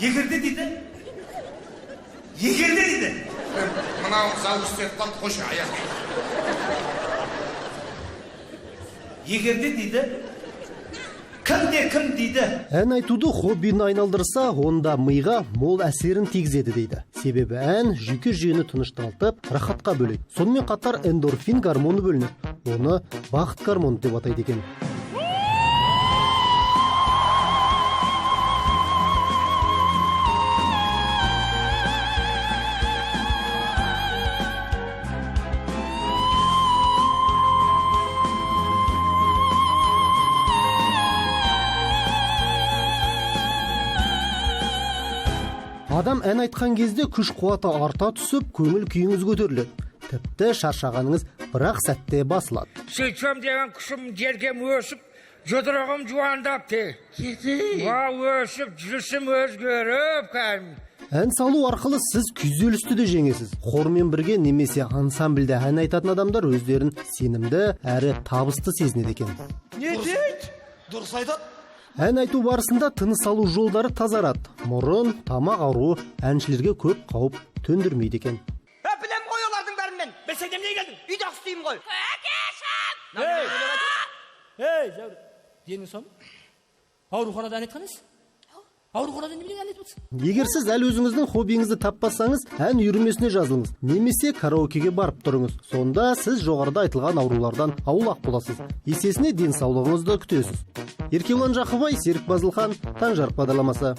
Егерде дейді. Егерде дейді. Мынау зал үстеп қалды, қош аяқ. Егерде дейді. Кім дейді. Ән айтуды хоббині айналдырса, онда миға мол әсерін тигізеді дейді. Себебі ән жүйке жүйені тынышталтып, рахатқа бөлейді. Сонымен қатар эндорфин гормоны бөлінеді. Оны бақыт гормоны деп атайды екен. Адам ән айтқан кезде күш қуаты арта түсіп, көңіл күйіңіз көтеріледі. Тіпті шаршағаныңыз бірақ сәтте басылады. Сөйтсем деген күшім жеркем өсіп, жұдырығым жуандапты. Өсіп, жүрісім өзгеріп кәдім. Ән салу арқылы сіз күйзелісті де жеңесіз. Хормен бірге немесе ансамбльде ән айтатын адамдар өздерін сенімді әрі табысты сезінеді екен. Не дейді? Дұрыс айтады. Ән айту барысында тыныс алу жолдары тазарады. Мұрын, тамақ ауруы әншілерге көп қауіп төндірмейді екен. Білем ғой олардың бәрін мен. Білсең не келдің? Үйде істеймін ғой. Зәуре, денің сау ма? Ауруханада ән айтқаныз? Ауруханада немене ән айтып отырсың? Егер сіз әлі өзіңіздің хоббиіңізді таппасаңыз, ән үйірмесіне жазылыңыз, немесе караокеге барып тұрыңыз. Сонда сіз жоғарыда айтылған аурулардан аулақ боласыз. Есесіне денсаулығыңызды күтесіз. Еркебұлан Жақыбай, Серік Базылхан, Таңжарық бағдарламасы.